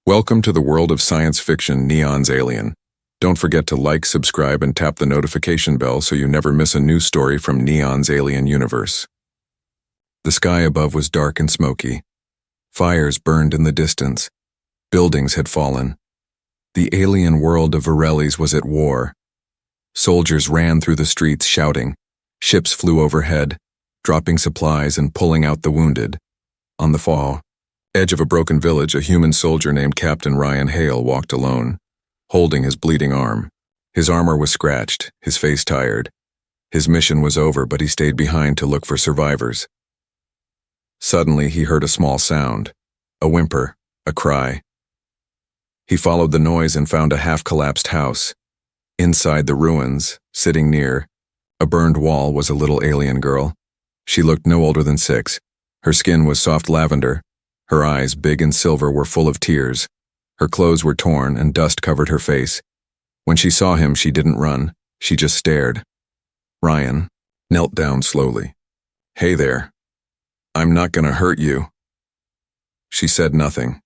Welcome to the world of science fiction Neon's Alien. Don't forget to like, subscribe, and tap the notification bell so you never miss a new story from Neon's Alien universe. The sky above was dark and smoky. Fires burned in the distance. Buildings had fallen. The alien world of Varelli's was at war. Soldiers ran through the streets shouting. Ships flew overhead, dropping supplies and pulling out the wounded. On the far edge of a broken village, a human soldier named Captain Ryan Hale walked alone, holding his bleeding arm. His armor was scratched, his face tired. His mission was over, but he stayed behind to look for survivors. Suddenly, he heard a small sound, a whimper, a cry. He followed the noise and found a half-collapsed house. Inside the ruins, sitting near a burned wall, was a little alien girl. She looked no older than 6. Her skin was soft lavender. Her eyes, big and silver, were full of tears. Her clothes were torn and dust covered her face. When she saw him, she didn't run. She just stared. Ryan knelt down slowly. "Hey there. I'm not gonna hurt you." She said nothing.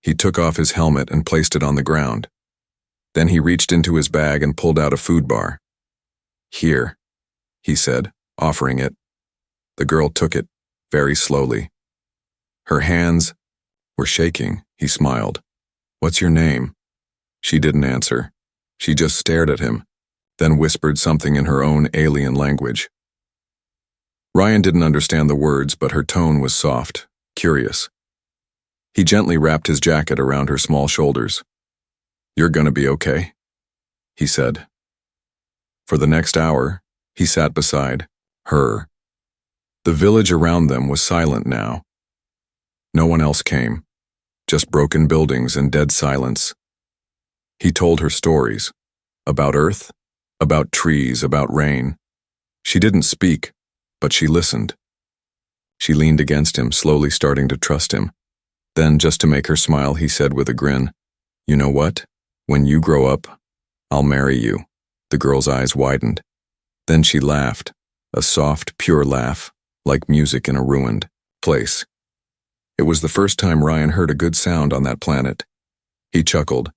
He took off his helmet and placed it on the ground. Then he reached into his bag and pulled out a food bar. "Here," he said, offering it. The girl took it, very slowly. Her hands were shaking. He smiled. "What's your name?" She didn't answer. She just stared at him, then whispered something in her own alien language. Ryan didn't understand the words, but her tone was soft, curious. He gently wrapped his jacket around her small shoulders. "You're gonna be okay," he said. For the next hour, he sat beside her. The village around them was silent now. No one else came, just broken buildings and dead silence. He told her stories, about Earth, about trees, about rain. She didn't speak, but she listened. She leaned against him, slowly starting to trust him. Then, just to make her smile, he said with a grin, "You know what? When you grow up, I'll marry you." The girl's eyes widened. Then she laughed, a soft, pure laugh, like music in a ruined place. It was the first time Ryan heard a good sound on that planet. He chuckled.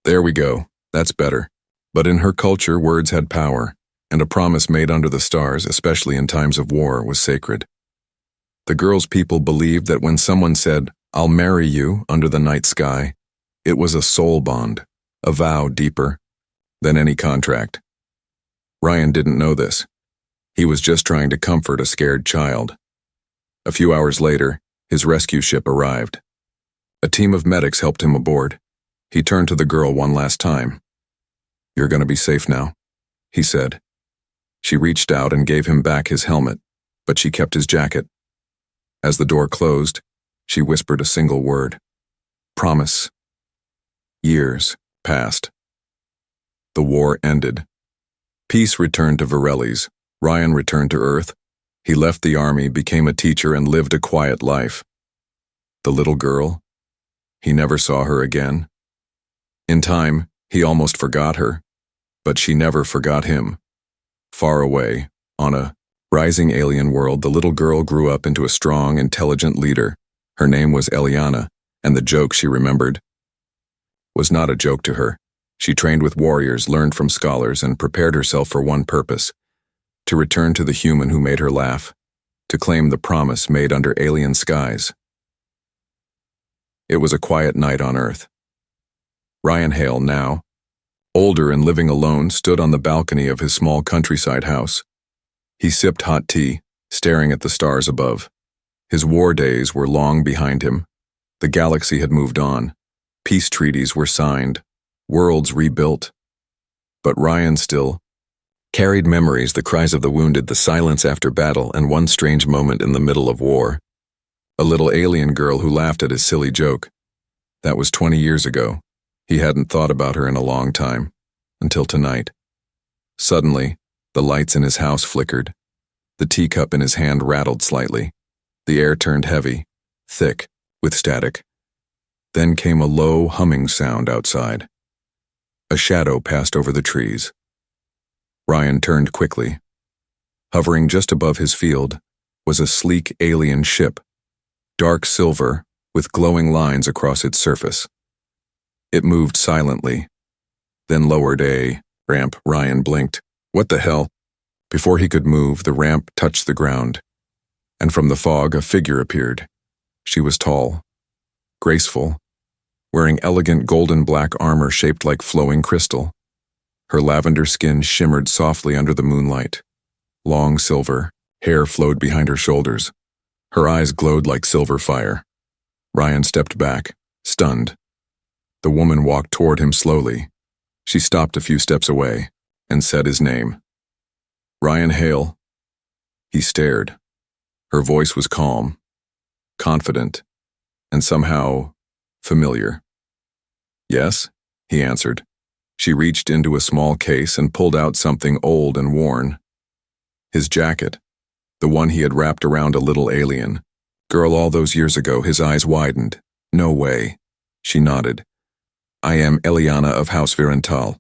"There we go, that's better." But in her culture, words had power, and a promise made under the stars, especially in times of war, was sacred. The girl's people believed that when someone said, "I'll marry you," under the night sky, it was a soul bond, a vow deeper than any contract. Ryan didn't know this. He was just trying to comfort a scared child. A few hours later, his rescue ship arrived. A team of medics helped him aboard. He turned to the girl one last time. "You're gonna be safe now," he said. She reached out and gave him back his helmet, but she kept his jacket. As the door closed, she whispered a single word. "Promise." Years passed. The war ended. Peace returned to Varelli's. Ryan returned to Earth. He left the army, became a teacher, and lived a quiet life. The little girl? He never saw her again. In time, he almost forgot her, but she never forgot him. Far away, on a rising alien world, the little girl grew up into a strong, intelligent leader. Her name was Eliana, and the joke she remembered was not a joke to her. She trained with warriors, learned from scholars, and prepared herself for one purpose: to return to the human who made her laugh, to claim the promise made under alien skies. It was a quiet night on Earth. Ryan Hale, now older and living alone, stood on the balcony of his small countryside house. He sipped hot tea, staring at the stars above. His war days were long behind him. The galaxy had moved on. Peace treaties were signed. Worlds rebuilt. But Ryan still carried memories, the cries of the wounded, the silence after battle, and one strange moment in the middle of war. A little alien girl who laughed at his silly joke. That was 20 years ago. He hadn't thought about her in a long time, until tonight. Suddenly, the lights in his house flickered. The teacup in his hand rattled slightly. The air turned heavy, thick, with static. Then came a low, humming sound outside. A shadow passed over the trees. Ryan turned quickly. Hovering just above his field was a sleek alien ship, dark silver with glowing lines across its surface. It moved silently, then lowered a ramp. Ryan blinked. What the hell? Before he could move, the ramp touched the ground, and from the fog a figure appeared. She was tall, graceful, wearing elegant golden black armor shaped like flowing crystal. Her lavender skin shimmered softly under the moonlight. Long silver hair flowed behind her shoulders. Her eyes glowed like silver fire. Ryan stepped back, stunned. The woman walked toward him slowly. She stopped a few steps away and said his name. Ryan Hale. He stared. Her voice was calm, confident, and somehow familiar. Yes, he answered. She reached into a small case and pulled out something old and worn. His jacket, the one he had wrapped around a little alien. Girl, all those years ago. His eyes widened. No way. She nodded. I am Eliana of House Virental.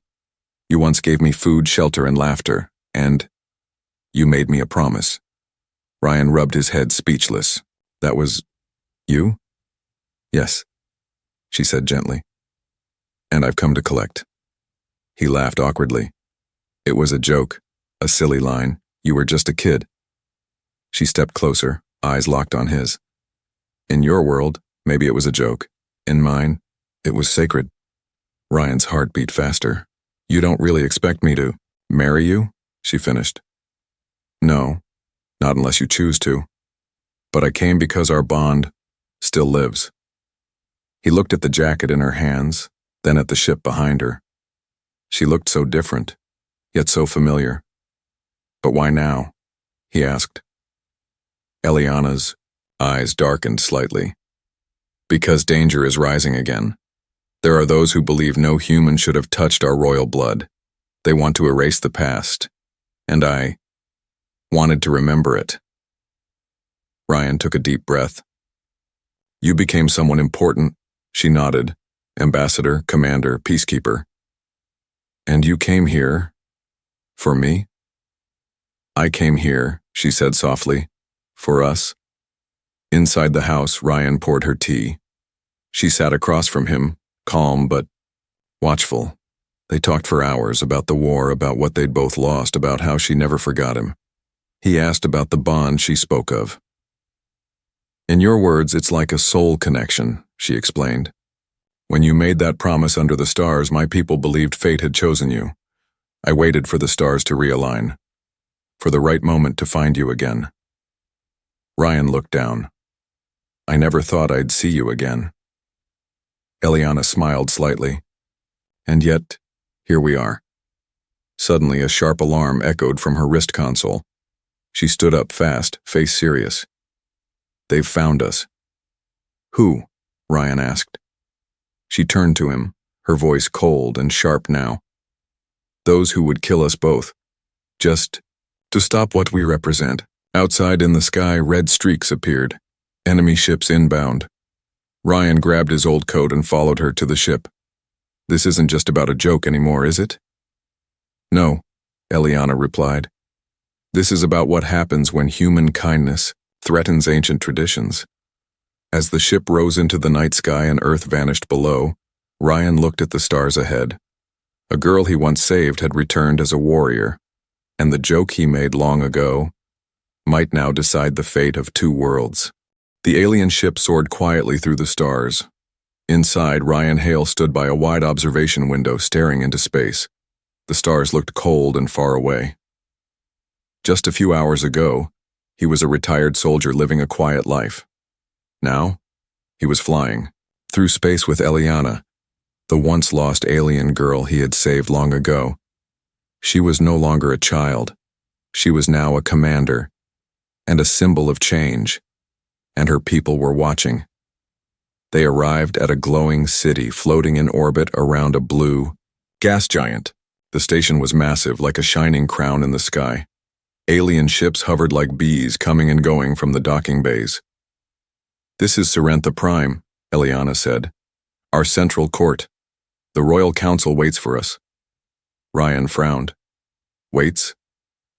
You once gave me food, shelter, and laughter, and you made me a promise. Ryan rubbed his head, speechless. That was you? Yes, she said gently. And I've come to collect. He laughed awkwardly. It was a joke, a silly line. You were just a kid. She stepped closer, eyes locked on his. In your world, maybe it was a joke. In mine, it was sacred. Ryan's heart beat faster. You don't really expect me to marry you? She finished. No, not unless you choose to. But I came because our bond still lives. He looked at the jacket in her hands, then at the ship behind her. She looked so different, yet so familiar. But why now? He asked. Eliana's eyes darkened slightly. Because danger is rising again. There are those who believe no human should have touched our royal blood. They want to erase the past, and I wanted to remember it. Ryan took a deep breath. You became someone important, she nodded. Ambassador, commander, peacekeeper. And you came here for me? I came here, she said softly, for us. Inside the house, Ryan poured her tea. She sat across from him, calm but watchful. They talked for hours about the war, about what they'd both lost, about how she never forgot him. He asked about the bond she spoke of. In your words, it's like a soul connection, she explained. When you made that promise under the stars, my people believed fate had chosen you. I waited for the stars to realign, for the right moment to find you again. Ryan looked down. I never thought I'd see you again. Eliana smiled slightly. And yet, here we are. Suddenly, a sharp alarm echoed from her wrist console. She stood up fast, face serious. They've found us. Who? Ryan asked. She turned to him, her voice cold and sharp now. Those who would kill us both. Just to stop what we represent. Outside in the sky, red streaks appeared. Enemy ships inbound. Ryan grabbed his old coat and followed her to the ship. This isn't just about a joke anymore, is it? No, Eliana replied. This is about what happens when human kindness threatens ancient traditions. As the ship rose into the night sky and Earth vanished below, Ryan looked at the stars ahead. A girl he once saved had returned as a warrior, and the joke he made long ago might now decide the fate of two worlds. The alien ship soared quietly through the stars. Inside, Ryan Hale stood by a wide observation window staring into space. The stars looked cold and far away. Just a few hours ago, he was a retired soldier living a quiet life. Now, he was flying through space with Eliana, the once lost alien girl he had saved long ago. She was no longer a child. She was now a commander and a symbol of change, and her people were watching. They arrived at a glowing city floating in orbit around a blue gas giant. The station was massive, like a shining crown in the sky. Alien ships hovered like bees coming and going from the docking bays. This is Sorrentha Prime, Eliana said. Our central court. The Royal Council waits for us. Ryan frowned. Waits?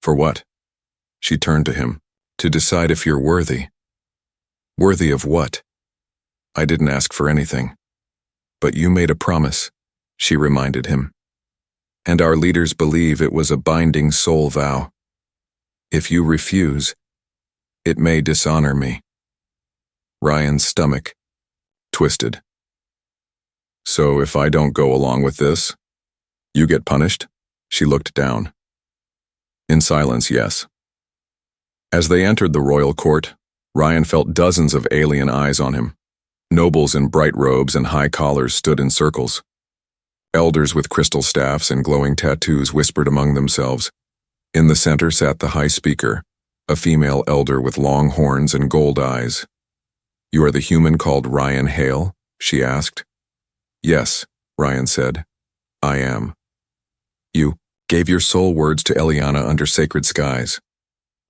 For what? She turned to him. To decide if you're worthy. Worthy of what? I didn't ask for anything. But you made a promise, she reminded him. And our leaders believe it was a binding soul vow. If you refuse, it may dishonor me. Ryan's stomach twisted. So if I don't go along with this, you get punished? She looked down. In silence, yes. As they entered the royal court, Ryan felt dozens of alien eyes on him. Nobles in bright robes and high collars stood in circles. Elders with crystal staffs and glowing tattoos whispered among themselves. In the center sat the high speaker, a female elder with long horns and gold eyes. You are the human called Ryan Hale? She asked. Yes, Ryan said. I am. You gave your soul words to Eliana under sacred skies.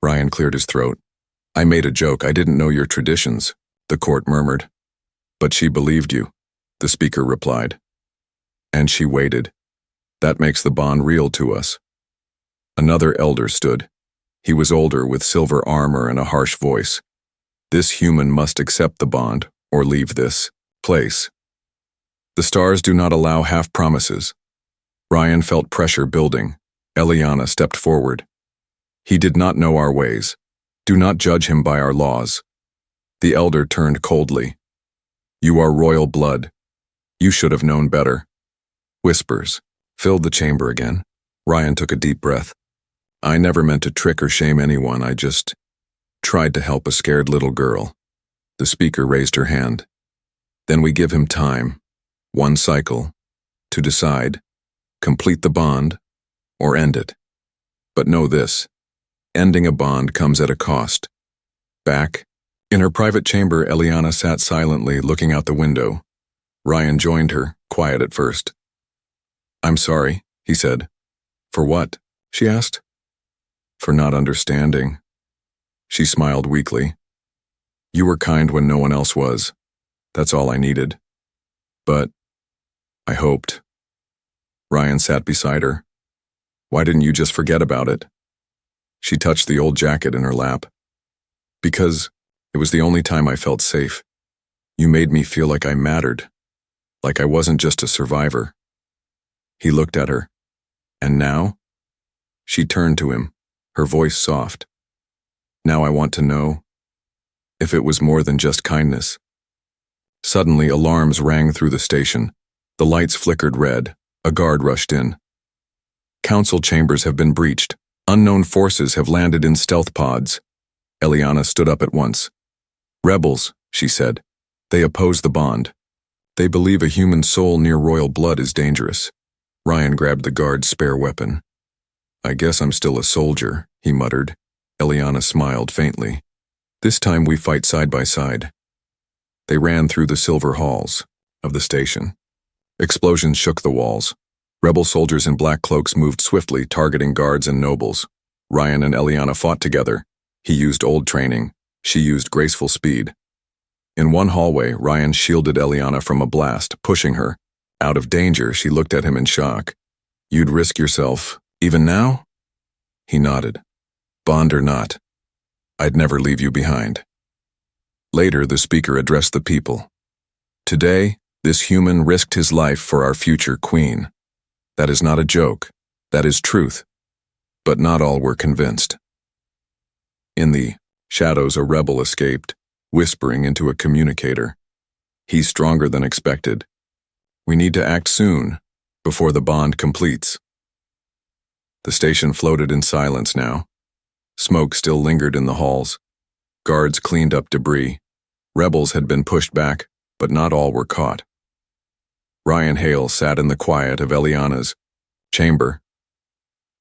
Ryan cleared his throat. I made a joke. I didn't know your traditions, the court murmured. But she believed you, the speaker replied. And she waited. That makes the bond real to us. Another elder stood. He was older, with silver armor and a harsh voice. This human must accept the bond, or leave this place. The stars do not allow half promises. Ryan felt pressure building. Eliana stepped forward. He did not know our ways. Do not judge him by our laws. The elder turned coldly. You are royal blood. You should have known better. Whispers filled the chamber again. Ryan took a deep breath. I never meant to trick or shame anyone. I just tried to help a scared little girl. The speaker raised her hand. Then we give him time, one cycle, to decide, complete the bond, or end it. But know this, ending a bond comes at a cost. Back, in her private chamber, Eliana sat silently, looking out the window. Ryan joined her, quiet at first. I'm sorry, he said. For what? She asked. For not understanding. She smiled weakly. You were kind when no one else was. That's all I needed. But I hoped. Ryan sat beside her. Why didn't you just forget about it? She touched the old jacket in her lap. Because it was the only time I felt safe. You made me feel like I mattered, like I wasn't just a survivor. He looked at her. And now? She turned to him, her voice soft. Now I want to know if it was more than just kindness. Suddenly, alarms rang through the station. The lights flickered red. A guard rushed in. Council chambers have been breached. Unknown forces have landed in stealth pods. Eliana stood up at once. Rebels, she said. They oppose the bond. They believe a human soul near royal blood is dangerous. Ryan grabbed the guard's spare weapon. I guess I'm still a soldier, he muttered. Eliana smiled faintly. This time we fight side by side. They ran through the silver halls of the station. Explosions shook the walls. Rebel soldiers in black cloaks moved swiftly, targeting guards and nobles. Ryan and Eliana fought together. He used old training. She used graceful speed. In one hallway, Ryan shielded Eliana from a blast, pushing her. Out of danger, she looked at him in shock. You'd risk yourself, even now? He nodded. Bond or not, I'd never leave you behind. Later, the speaker addressed the people. Today, this human risked his life for our future queen. That is not a joke. That is truth. But not all were convinced. In the shadows, a rebel escaped, whispering into a communicator. He's stronger than expected. We need to act soon, before the bond completes. The station floated in silence now. Smoke still lingered in the halls. Guards cleaned up debris. Rebels had been pushed back, but not all were caught. Ryan Hale sat in the quiet of Eliana's chamber.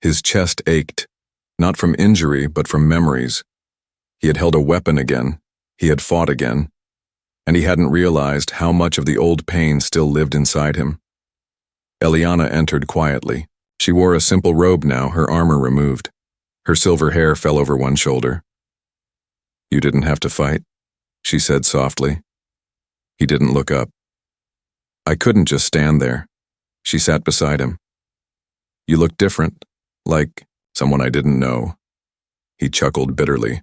His chest ached, not from injury, but from memories. He had held a weapon again, he had fought again, and he hadn't realized how much of the old pain still lived inside him. Eliana entered quietly. She wore a simple robe now, her armor removed. Her silver hair fell over one shoulder. You didn't have to fight, she said softly. He didn't look up. I couldn't just stand there. She sat beside him. You look different, like someone I didn't know. He chuckled bitterly.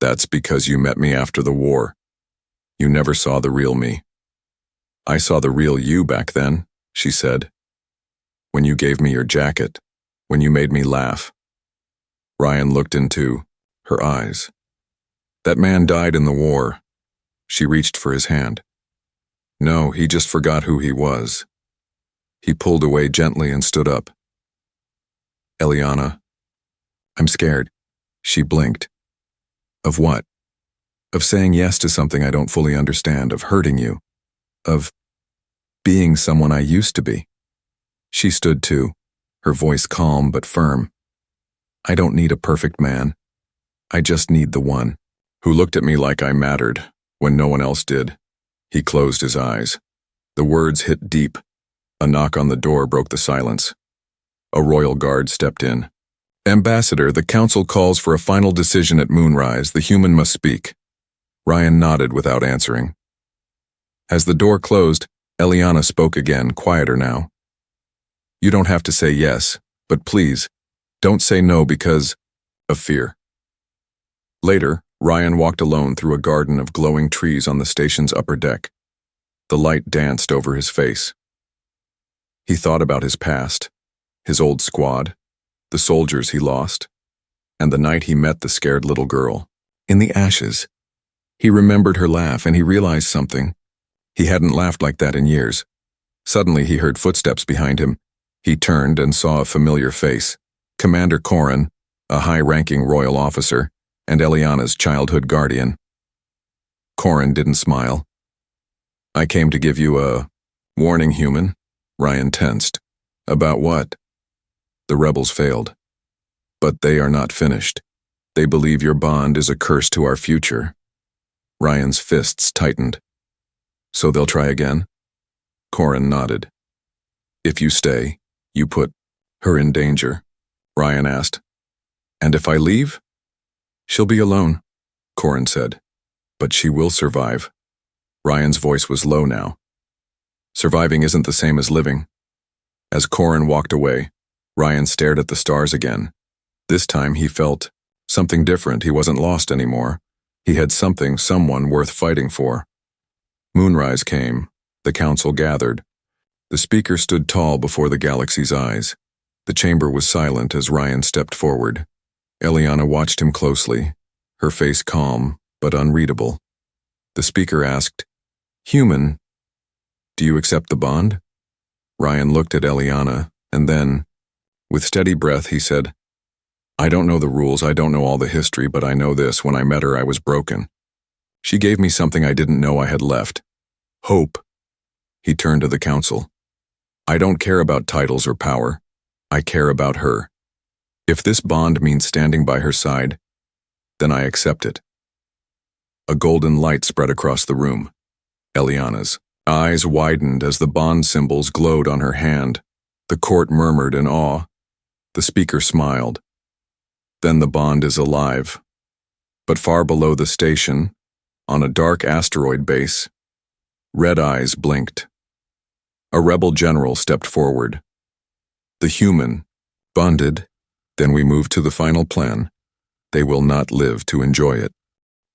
That's because you met me after the war. You never saw the real me. I saw the real you back then, she said. When you gave me your jacket, when you made me laugh. Ryan looked into her eyes. That man died in the war. She reached for his hand. No, he just forgot who he was. He pulled away gently and stood up. Eliana, I'm scared. She blinked. Of what? Of saying yes to something I don't fully understand, of hurting you, of being someone I used to be. She stood too, her voice calm but firm. I don't need a perfect man. I just need the one who looked at me like I mattered when no one else did. He closed his eyes. The words hit deep. A knock on the door broke the silence. A royal guard stepped in. Ambassador, the council calls for a final decision at moonrise. The human must speak. Ryan nodded without answering. As the door closed, Eliana spoke again, quieter now. You don't have to say yes, but please, don't say no because of fear. Later, Ryan walked alone through a garden of glowing trees on the station's upper deck. The light danced over his face. He thought about his past, his old squad, the soldiers he lost, and the night he met the scared little girl. In the ashes, he remembered her laugh and he realized something. He hadn't laughed like that in years. Suddenly he heard footsteps behind him. He turned and saw a familiar face. Commander Corrin, a high-ranking royal officer, and Eliana's childhood guardian. Corrin didn't smile. I came to give you a warning, human. Ryan tensed. About what? The rebels failed. But they are not finished. They believe your bond is a curse to our future. Ryan's fists tightened. So they'll try again? Corrin nodded. If you stay, you put her in danger, Ryan asked. And if I leave? She'll be alone, Corrin said. But she will survive. Ryan's voice was low now. Surviving isn't the same as living. As Corrin walked away, Ryan stared at the stars again. This time he felt something different. He wasn't lost anymore. He had something, someone worth fighting for. Moonrise came. The council gathered. The speaker stood tall before the galaxy's eyes. The chamber was silent as Ryan stepped forward. Eliana watched him closely, her face calm but unreadable. The speaker asked, Human, do you accept the bond? Ryan looked at Eliana, and then, with steady breath, he said, I don't know the rules, I don't know all the history, but I know this: when I met her, I was broken. She gave me something I didn't know I had left. Hope. He turned to the council. I don't care about titles or power. I care about her. If this bond means standing by her side, then I accept it. A golden light spread across the room. Eliana's eyes widened as the bond symbols glowed on her hand. The court murmured in awe. The speaker smiled. Then the bond is alive. But far below the station, on a dark asteroid base, red eyes blinked. A rebel general stepped forward. The human, bonded, then we move to the final plan. They will not live to enjoy it.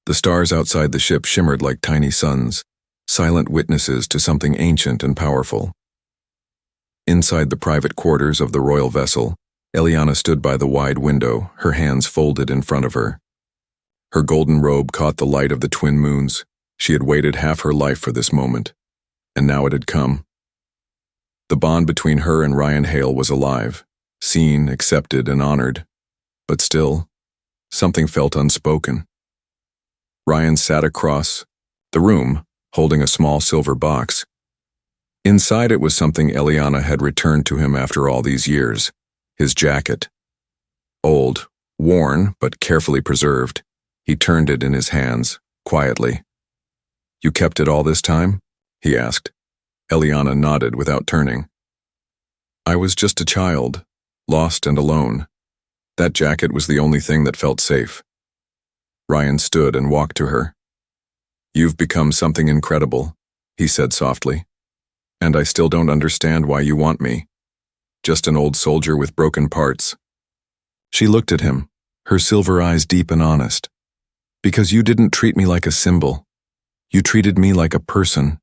The stars outside the ship shimmered like tiny suns, silent witnesses to something ancient and powerful. Inside the private quarters of the royal vessel, Eliana stood by the wide window, her hands folded in front of her. Her golden robe caught the light of the twin moons. She had waited half her life for this moment, and now it had come. The bond between her and Ryan Hale was alive, seen, accepted, and honored. But still, something felt unspoken. Ryan sat across the room, holding a small silver box. Inside it was something Eliana had returned to him after all these years: his jacket. Old, worn, but carefully preserved. He turned it in his hands, quietly. You kept it all this time? He asked. Eliana nodded without turning. I was just a child, lost and alone. That jacket was the only thing that felt safe. Ryan stood and walked to her. You've become something incredible, he said softly. And I still don't understand why you want me. Just an old soldier with broken parts. She looked at him, her silver eyes deep and honest. Because you didn't treat me like a symbol. You treated me like a person.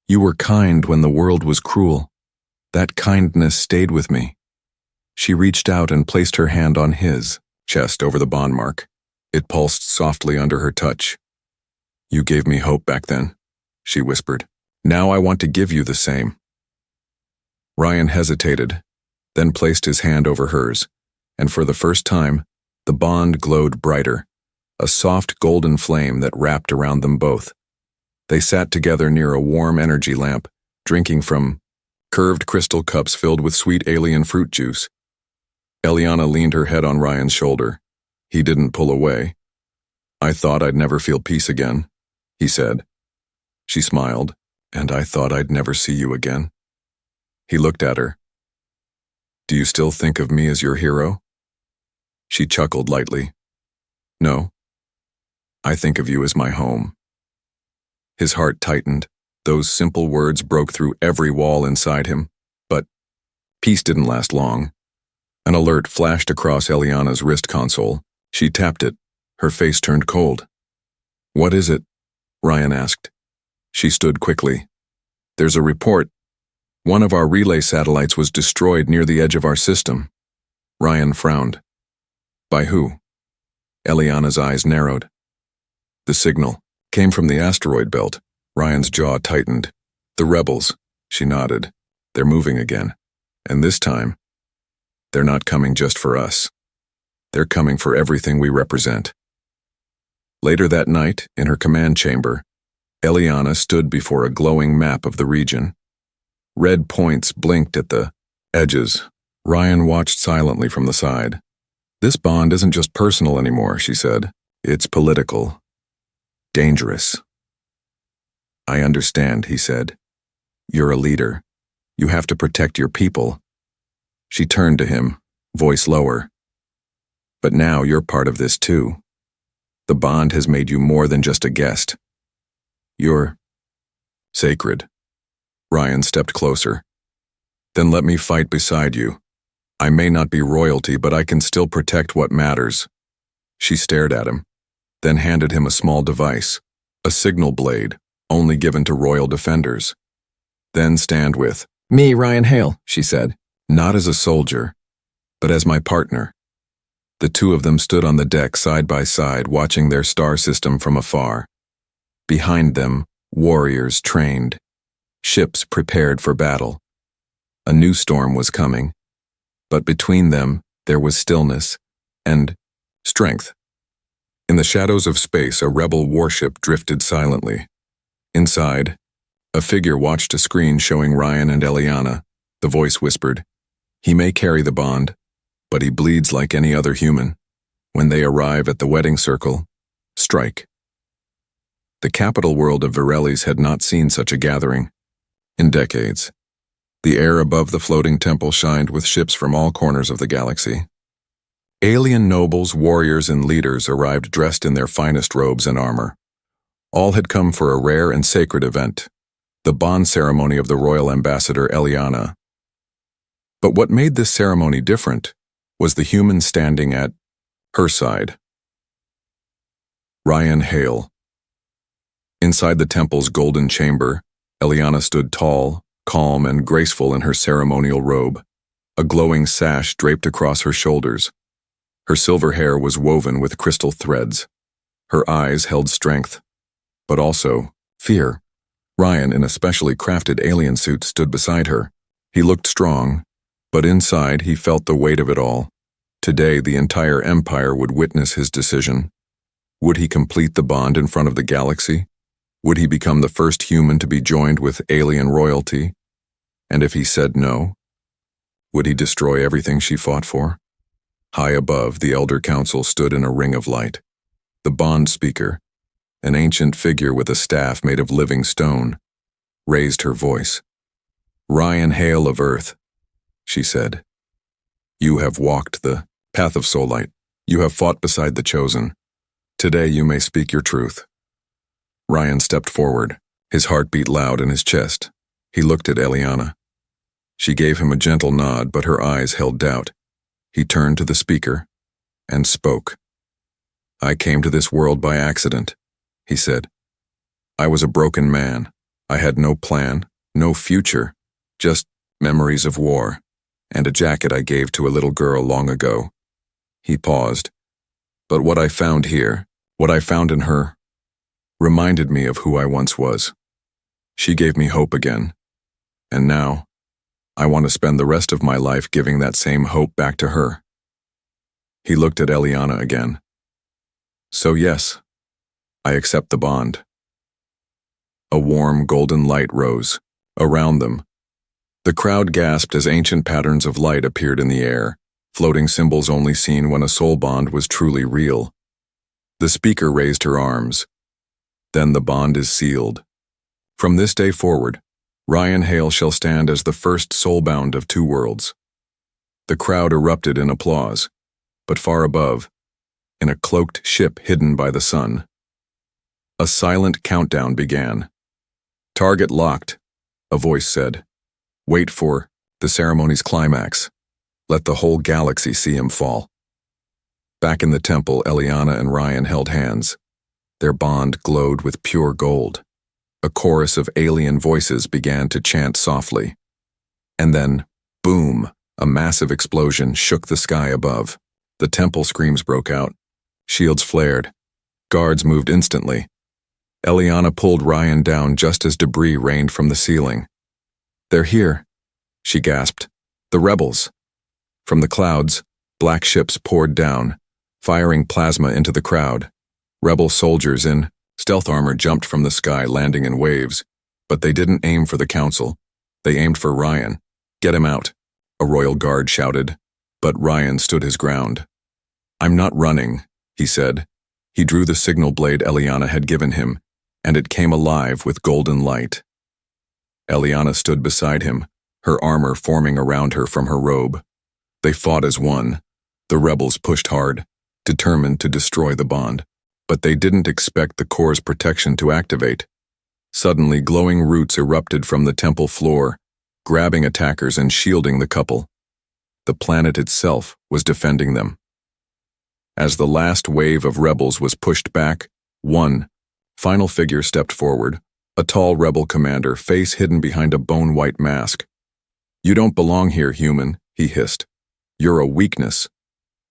You were kind when the world was cruel. That kindness stayed with me." She reached out and placed her hand on his chest over the bond mark. It pulsed softly under her touch. "You gave me hope back then," she whispered. "Now I want to give you the same." Ryan hesitated, then placed his hand over hers, and for the first time, the bond glowed brighter, a soft golden flame that wrapped around them both. They sat together near a warm energy lamp, drinking from curved crystal cups filled with sweet alien fruit juice. Eliana leaned her head on Ryan's shoulder. He didn't pull away. "I thought I'd never feel peace again," he said. She smiled, "And I thought I'd never see you again." He looked at her. "Do you still think of me as your hero?" She chuckled lightly. "No. I think of you as my home." His heart tightened. Those simple words broke through every wall inside him. But peace didn't last long. An alert flashed across Eliana's wrist console. She tapped it. Her face turned cold. "What is it?" Ryan asked. She stood quickly. "There's a report. One of our relay satellites was destroyed near the edge of our system." Ryan frowned. "By who?" Eliana's eyes narrowed. "The signal came from the asteroid belt." Ryan's jaw tightened. "The rebels," she nodded. "They're moving again. And this time, they're not coming just for us. They're coming for everything we represent." Later that night, in her command chamber, Eliana stood before a glowing map of the region. Red points blinked at the edges. Ryan watched silently from the side. "This bond isn't just personal anymore," she said. "It's political. Dangerous." "I understand," he said. "You're a leader. You have to protect your people." She turned to him, voice lower. "But now you're part of this too. The bond has made you more than just a guest. You're sacred." Ryan stepped closer. "Then let me fight beside you. I may not be royalty, but I can still protect what matters." She stared at him, then handed him a small device, a signal blade, only given to royal defenders. "Then stand with me, Ryan Hale," she said, "not as a soldier, but as my partner." The two of them stood on the deck side by side, watching their star system from afar. Behind them, warriors trained, ships prepared for battle. A new storm was coming, but between them there was stillness and strength. In the shadows of space, a rebel warship drifted silently. Inside, a figure watched a screen showing Ryan and Eliana. The voice whispered, "He may carry the bond, but he bleeds like any other human. When they arrive at the wedding circle, strike." The capital world of Virelis had not seen such a gathering in decades. The air above the floating temple shined with ships from all corners of the galaxy. Alien nobles, warriors, and leaders arrived dressed in their finest robes and armor. All had come for a rare and sacred event, the bond ceremony of the royal ambassador Eliana. But what made this ceremony different was the human standing at her side. Ryan Hale. Inside the temple's golden chamber, Eliana stood tall, calm, and graceful in her ceremonial robe, a glowing sash draped across her shoulders. Her silver hair was woven with crystal threads. Her eyes held strength, but also fear. Ryan, in a specially crafted alien suit, stood beside her. He looked strong, but inside he felt the weight of it all. Today, the entire empire would witness his decision. Would he complete the bond in front of the galaxy? Would he become the first human to be joined with alien royalty? And if he said no, would he destroy everything she fought for? High above, the Elder Council stood in a ring of light. The bond speaker, an ancient figure with a staff made of living stone, raised her voice. "Ryan Hale of Earth," she said. "You have walked the path of Solite. You have fought beside the chosen. Today you may speak your truth." Ryan stepped forward, his heart beat loud in his chest. He looked at Eliana. She gave him a gentle nod, but her eyes held doubt. He turned to the speaker and spoke. "I came to this world by accident," he said. "I was a broken man, I had no plan, no future, just memories of war, and a jacket I gave to a little girl long ago. He paused. But what I found here, what I found in her, reminded me of who I once was. She gave me hope again. And now, I want to spend the rest of my life giving that same hope back to her. He looked at Eliana again. So yes, I accept the bond. A warm golden light rose. Around them, the crowd gasped as ancient patterns of light appeared in the air, floating symbols only seen when a soul bond was truly real. The speaker raised her arms. Then the bond is sealed. From this day forward, Ryan Hale shall stand as the first soulbound of two worlds. The crowd erupted in applause, but far above, in a cloaked ship hidden by the sun, a silent countdown began. Target locked, a voice said. Wait for the ceremony's climax. Let the whole galaxy see him fall. Back in the temple, Eliana and Ryan held hands. Their bond glowed with pure gold. A chorus of alien voices began to chant softly. And then, boom, a massive explosion shook the sky above. The temple screams broke out. Shields flared. Guards moved instantly. Eliana pulled Ryan down just as debris rained from the ceiling. They're here, she gasped. The rebels. From the clouds, black ships poured down, firing plasma into the crowd. Rebel soldiers in stealth armor jumped from the sky, landing in waves. But they didn't aim for the council. They aimed for Ryan. Get him out, a royal guard shouted. But Ryan stood his ground. I'm not running, he said. He drew the signal blade Eliana had given him, and it came alive with golden light. Eliana stood beside him, her armor forming around her from her robe. They fought as one. The rebels pushed hard, determined to destroy the bond. But they didn't expect the core's protection to activate. Suddenly, glowing roots erupted from the temple floor, grabbing attackers and shielding the couple. The planet itself was defending them. As the last wave of rebels was pushed back, one final figure stepped forward, a tall rebel commander, face hidden behind a bone-white mask. You don't belong here, human, he hissed. You're a weakness.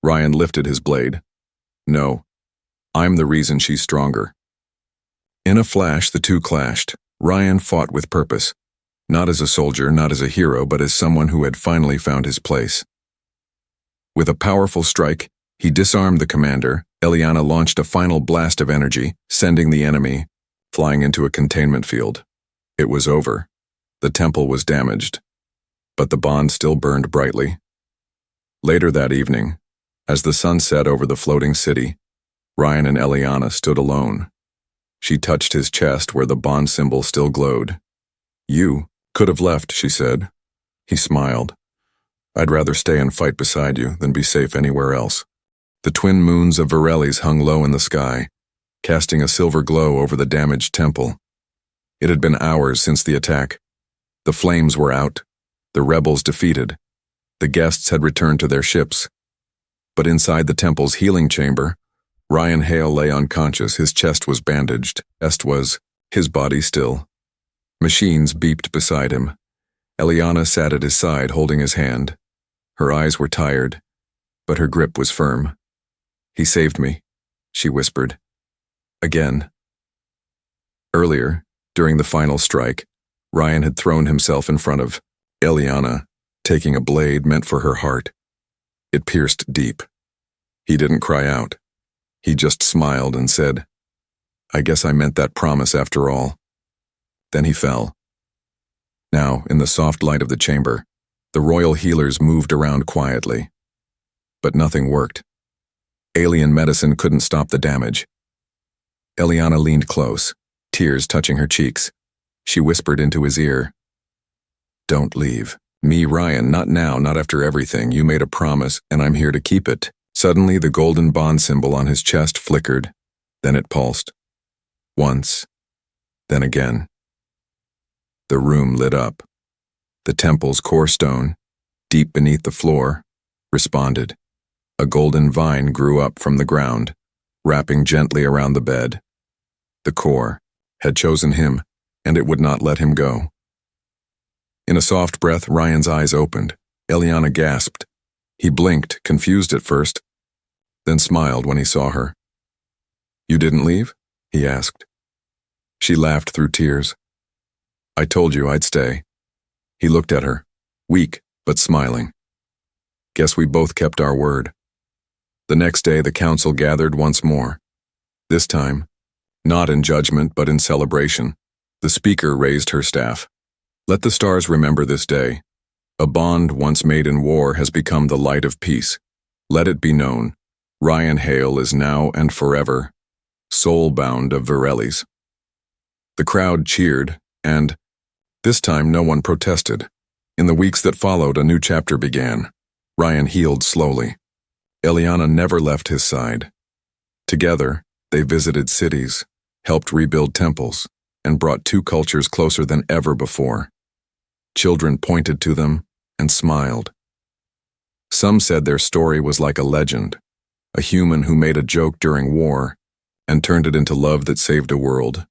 Ryan lifted his blade. No, I'm the reason she's stronger. In a flash, the two clashed. Ryan fought with purpose. Not as a soldier, not as a hero, but as someone who had finally found his place. With a powerful strike, he disarmed the commander. Eliana launched a final blast of energy, sending the enemy flying into a containment field. It was over. The temple was damaged, but the bond still burned brightly. Later that evening, as the sun set over the floating city, Ryan and Eliana stood alone. She touched his chest where the bond symbol still glowed. You could have left, she said. He smiled. I'd rather stay and fight beside you than be safe anywhere else. The twin moons of Varellis hung low in the sky, casting a silver glow over the damaged temple. It had been hours since the attack. The flames were out, the rebels defeated. The guests had returned to their ships. But inside the temple's healing chamber, Ryan Hale lay unconscious. His chest was bandaged, as was his body still. Machines beeped beside him. Eliana sat at his side, holding his hand. Her eyes were tired, but her grip was firm. He saved me, she whispered. Again. Earlier, during the final strike, Ryan had thrown himself in front of Eliana, taking a blade meant for her heart. It pierced deep. He didn't cry out. He just smiled and said, I guess I meant that promise after all. Then he fell. Now, in the soft light of the chamber, the royal healers moved around quietly. But nothing worked. Alien medicine couldn't stop the damage. Eliana leaned close, tears touching her cheeks. She whispered into his ear, Don't leave. Me, Ryan, not now, not after everything. You made a promise, and I'm here to keep it. Suddenly, the golden bond symbol on his chest flickered. Then it pulsed. Once. Then again. The room lit up. The temple's core stone, deep beneath the floor, responded. A golden vine grew up from the ground, wrapping gently around the bed. The core had chosen him, and it would not let him go. In a soft breath, Ryan's eyes opened. Eliana gasped. He blinked, confused at first, then smiled when he saw her. "You didn't leave?" he asked. She laughed through tears. "I told you I'd stay." He looked at her, weak but smiling. "Guess we both kept our word." The next day the council gathered once more. This time, not in judgment but in celebration, the speaker raised her staff. "Let the stars remember this day. A bond once made in war has become the light of peace. Let it be known, Ryan Hale is now and forever soul-bound of Virelli's." The crowd cheered, and this time no one protested. In the weeks that followed, a new chapter began. Ryan healed slowly. Eliana never left his side. Together, they visited cities, helped rebuild temples, and brought two cultures closer than ever before. Children pointed to them and smiled. Some said their story was like a legend, a human who made a joke during war and turned it into love that saved a world.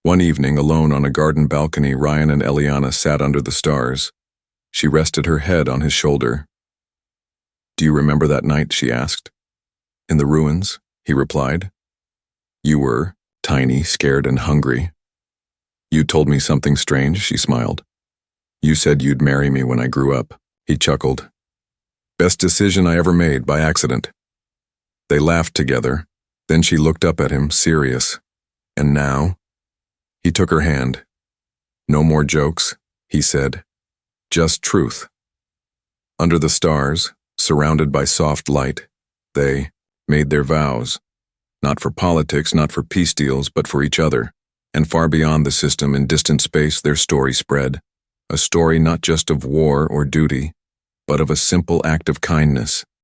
One evening, alone on a garden balcony, Ryan and Eliana sat under the stars. She rested her head on his shoulder. "Do you remember that night?" she asked. "In the ruins," he replied. "You were tiny, scared, and hungry. You told me something strange," she smiled. "You said you'd marry me when I grew up," he chuckled. "Best decision I ever made by accident." They laughed together. Then she looked up at him, serious. "And now?" He took her hand. "No more jokes," he said. "Just truth." Under the stars, surrounded by soft light, they made their vows. Not for politics, not for peace deals, but for each other. And far beyond the system, in distant space, their story spread. A story not just of war or duty, but of a simple act of kindness,